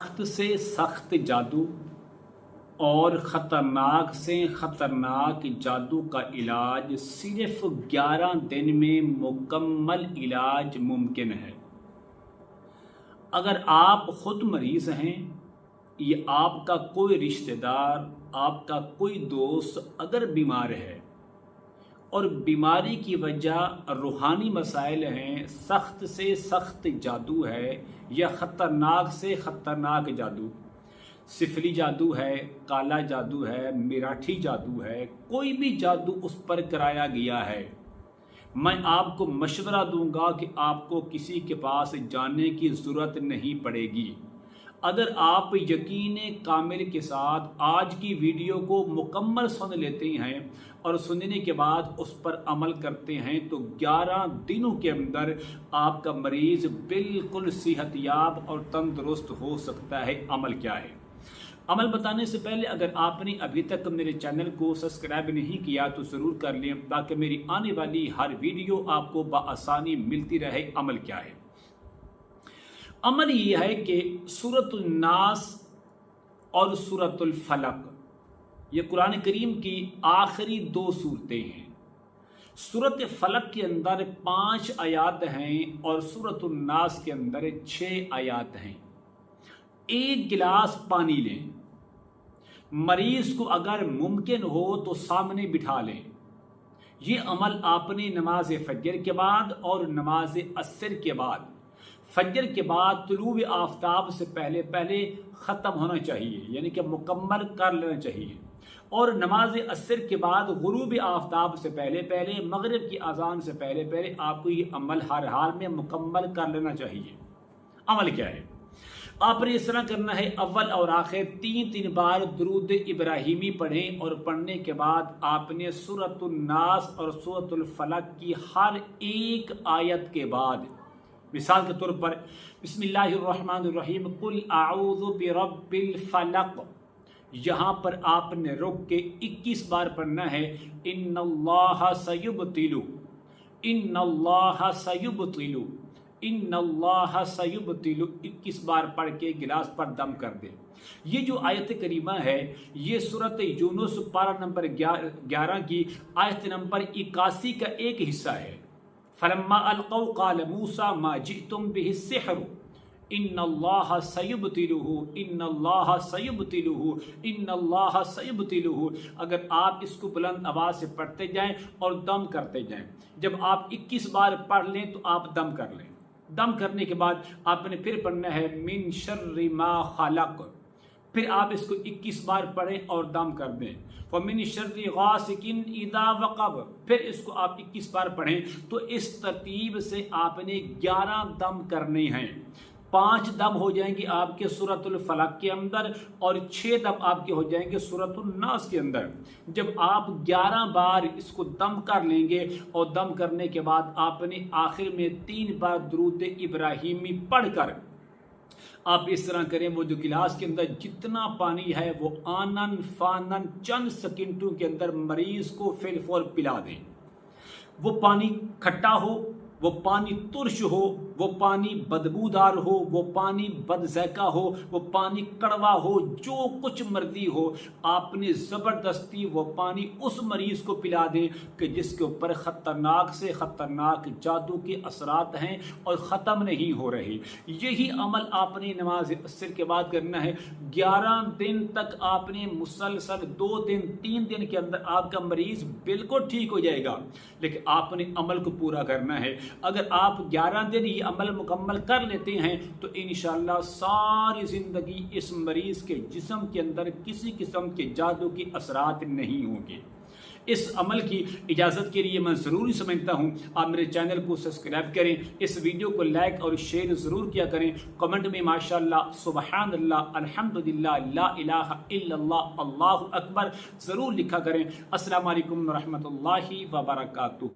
सख्त से सख्त जादू और ख़तरनाक से ख़तरनाक जादू का इलाज सिर्फ 11 दिन में मुकम्मल इलाज मुमकिन है। अगर आप ख़ुद मरीज़ हैं या आपका कोई रिश्तेदार, आपका कोई दोस्त अगर बीमार है और बीमारी की वजह रूहानी मसाइल हैं, सख्त से सख्त जादू है या ख़तरनाक से ख़तरनाक जादू, सिफली जादू है, काला जादू है, मिराठी जादू है, कोई भी जादू उस पर कराया गया है, मैं आपको मशवरा दूंगा कि आपको किसी के पास जाने की ज़रूरत नहीं पड़ेगी। अगर आप यकीन कामिल के साथ आज की वीडियो को मुकम्मल सुन लेते हैं और सुनने के बाद उस पर अमल करते हैं तो 11 दिनों के अंदर आपका मरीज़ बिल्कुल सेहतयाब और तंदुरुस्त हो सकता है। अमल क्या है? अमल बताने से पहले अगर आपने अभी तक मेरे चैनल को सब्सक्राइब नहीं किया तो ज़रूर कर लें ताकि मेरी आने वाली हर वीडियो आपको बआसानी मिलती रहे। अमल क्या है? अमल ये है कि सूरतुल नास और सूरतुल फलक, ये कुरान करीम की आखिरी 2 सूरतें हैं। सूरत फलक के अंदर 5 आयात हैं और सूरतुल नास के अंदर 6 आयात हैं। 1 गिलास पानी लें, मरीज को अगर मुमकिन हो तो सामने बिठा लें। ये अमल आपने नमाज फजर के बाद और नमाज असर के बाद, फजर के बाद तुलूए आफ्ताब से पहले पहले ख़त्म होना चाहिए, यानी कि मुकम्मल कर लेना चाहिए। और नमाज असर के बाद गुरूब आफ्ताब से पहले पहले, मगरिब की अजान से पहले पहले आपको ये अमल हर हाल में मुकम्मल कर लेना चाहिए। अमल क्या है? आपने इस तरह करना है, अव्वल और आखिर 3 बार दुरूद इब्राहिमी पढ़ें और पढ़ने के बाद आपने सूरतुल नास और सूरतुल फलक की हर एक आयत के बाद, मिसाल के तौर पर बिस्मिल्लाहिर्रहमानिर्रहीम कुल आऊज़ु बिरब्बिल फलक, यहाँ पर आपने रुक के 21 बार पढ़ना है। इन्नल्लाह सयुबतिलु, इन्नल्लाह सयुबतिलु, इन्नल्लाह सयुबतिलु 21 बार पढ़ के गिलास पर दम कर दे। ये जो आयत करीमा है ये सूरत यूनुस पारा नंबर 11 की आयत नंबर 81 का एक हिस्सा है। फलम्मा अलक़ौ क़ाल मूसा मा जिअतुम बिहि सिह्र इन्नल्लाह सयुबतिलुहु, इन्नल्लाह सयुबतिलुहु, इन्नल्लाह सयुबतिलुहु। अगर आप इसको बुलंद आवाज़ से पढ़ते जाएं और दम करते जाएं, जब आप 21 बार पढ़ लें तो आप दम कर लें। दम करने के बाद आपने फिर पढ़ना है मिन शर्रि मा खलक़, फिर आप इसको 21 बार पढ़ें और दम कर दें। वमिन शर्रि गासिकिन इज़ा वक़ब, फिर इसको आप 21 बार पढ़ें। तो इस तरतीब से आपने 11 दम करने हैं। 5 दम हो जाएंगे आपके सूरतुल फलक के अंदर और 6 दम आपके हो जाएंगे सूरतुल नास के अंदर। जब आप 11 बार इसको दम कर लेंगे और दम करने के बाद आपने आखिर में 3 बार दुरूद इब्राहिमी पढ़कर आप इस तरह करें, वो जो गिलास के अंदर जितना पानी है वो आनन फानन चंद सेकंडों के अंदर मरीज को फिलफौर पिला दें। वो पानी खट्टा हो, वो पानी तुर्श हो, वो पानी बदबूदार हो, वो पानी बदज़ैका हो, वो पानी कड़वा हो, जो कुछ मर्जी हो, आपने ज़बरदस्ती वो पानी उस मरीज़ को पिला दें कि जिसके ऊपर ख़तरनाक से ख़तरनाक जादू के असरात हैं और ख़त्म नहीं हो रहे। यही अमल आपने नमाज असर के बाद करना है। 11 दिन तक आपने मुसलसल 2 दिन 3 दिन के अंदर आपका मरीज़ बिल्कुल ठीक हो जाएगा, लेकिन आपने अमल को पूरा करना है। अगर आप 11 दिन ये अमल मुकम्मल कर लेते हैं तो इंशाअल्लाह सारी ज़िंदगी इस मरीज़ के जिस्म के अंदर किसी किस्म के जादू के असरात नहीं होंगे। इस अमल की इजाज़त के लिए मैं ज़रूरी समझता हूँ आप मेरे चैनल को सब्सक्राइब करें, इस वीडियो को लाइक और शेयर ज़रूर किया करें, कमेंट में माशाअल्लाह सुबहान अल्लाह अल्हम्दुलिल्लाह ला इलाहा इल्लल्लाह अल्लाहु अकबर ज़रूर लिखा करें। अस्सलामु अलैकुम व रहमतुल्लाहि व बरकातुहू।